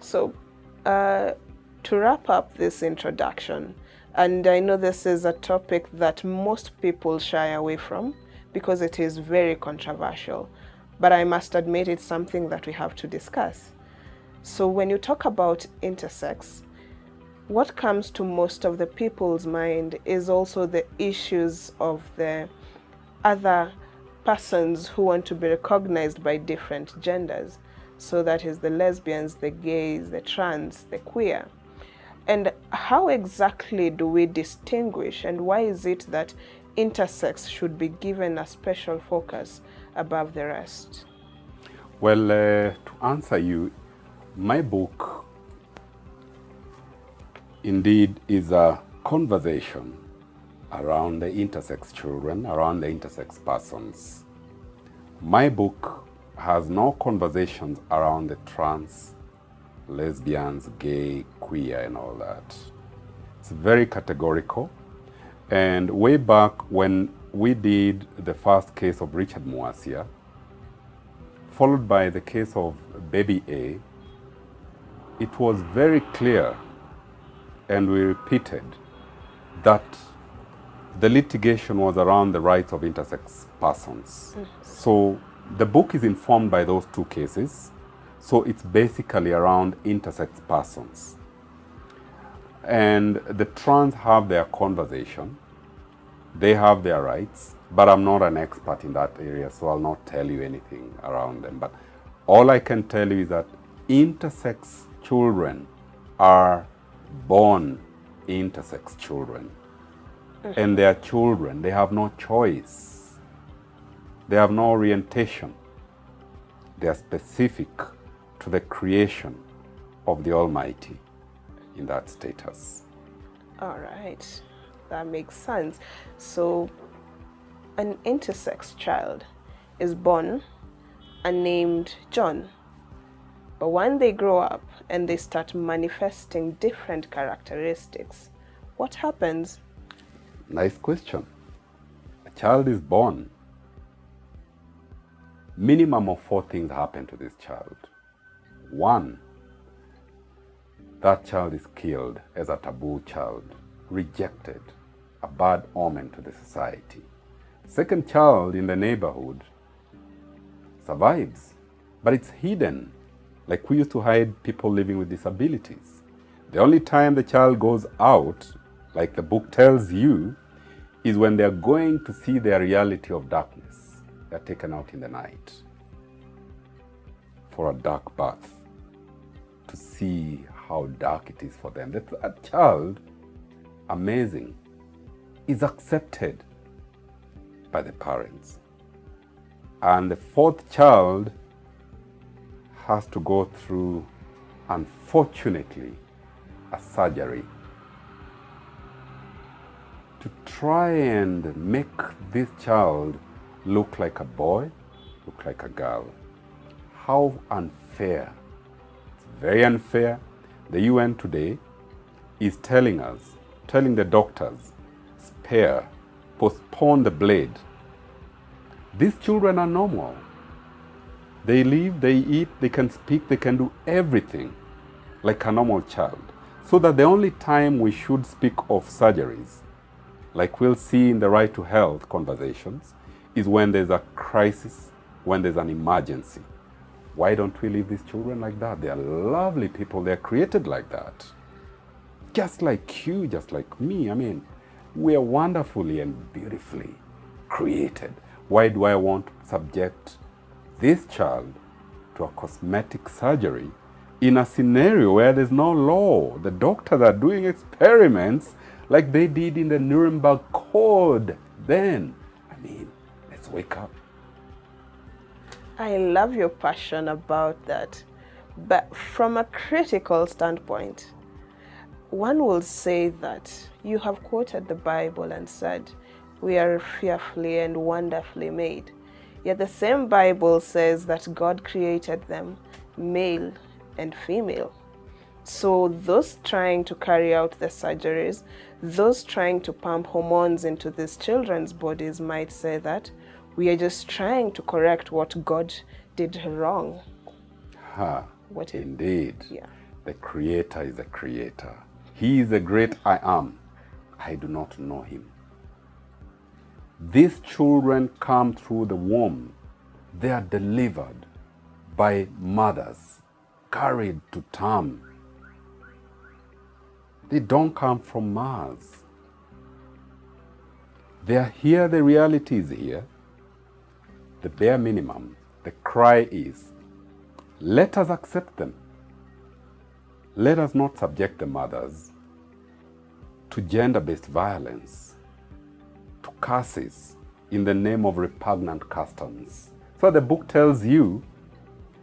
So, to wrap up this introduction, and I know this is a topic that most people shy away from because it is very controversial, but I must admit it's something that we have to discuss. So when you talk about intersex, what comes to most of the people's mind is also the issues of the other persons who want to be recognized by different genders. So that is the lesbians, the gays, the trans, the queer. And how exactly do we distinguish, and why is it that intersex should be given a special focus above the rest? Well, to answer you, my book indeed is a conversation around the intersex children, around the intersex persons. My book has no conversations around the trans, lesbians, gay, queer, and all that. It's very categorical. And way back when we did the first case of Richard Muasia, followed by the case of Baby A, it was very clear, and we repeated, that the litigation was around the rights of intersex persons. So the book is informed by those two cases. So it's basically around intersex persons. And the trans have their conversation. They have their rights, but I'm not an expert in that area, so I'll not tell you anything around them. But all I can tell you is that intersex children are born intersex children. And they are children. They have no choice. They have no orientation. They are specific to the creation of the Almighty in that status. All right, that makes sense. So an intersex child is born and named John. But when they grow up and they start manifesting different characteristics, what happens? Nice question. A child is born. Minimum of 4 things happen to this child. 1, that child is killed as a taboo child, rejected, a bad omen to the society. Second child in the neighborhood survives, but it's hidden, like we used to hide people living with disabilities. The only time the child goes out, like the book tells you, is when they're going to see their reality of darkness. They're taken out in the night for a dark bath to see how dark it is for them. That child, amazing, is accepted by the parents. And the 4th child has to go through, unfortunately, a surgery to try and make this child look like a boy, look like a girl. How unfair. It's very unfair. The UN today is telling the doctors, spare, postpone the blade. These children are normal. They live, they eat, they can speak, they can do everything like a normal child. So that the only time we should speak of surgeries, like we'll see in the right to health conversations, is when there's a crisis, when there's an emergency. Why don't we leave these children like that? They are lovely people. They're created like that. Just like you, just like me. I mean, we are wonderfully and beautifully created. Why do I want to subject this child to a cosmetic surgery in a scenario where there's no law? The doctors are doing experiments like they did in the Nuremberg Code then. I mean, let's wake up. I love your passion about that. But from a critical standpoint, one will say that you have quoted the Bible and said, we are fearfully and wonderfully made. Yet the same Bible says that God created them male and female. So those trying to carry out the surgeries, those trying to pump hormones into these children's bodies might say that we are just trying to correct what God did wrong. Indeed. Yeah. The Creator is the Creator. He is the great I am. I do not know him. These children come through the womb. They are delivered by mothers, carried to term. They don't come from Mars. They are here, the reality is here. The bare minimum, the cry is, let us accept them. Let us not subject the mothers to gender-based violence, to curses in the name of repugnant customs. So the book tells you,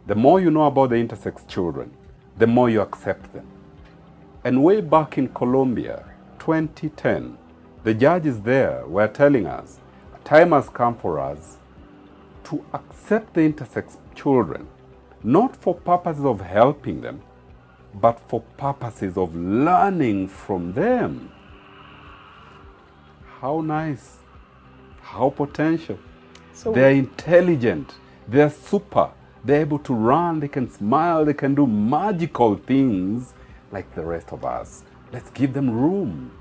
the more you know about the intersex children, the more you accept them. And way back in Colombia, 2010, the judges there were telling us, time has come for us to accept the intersex children, not for purposes of helping them, but for purposes of learning from them. How nice, how potential. So They're intelligent, they're super, they're able to run, they can smile, they can do magical things like the rest of us. Let's give them room.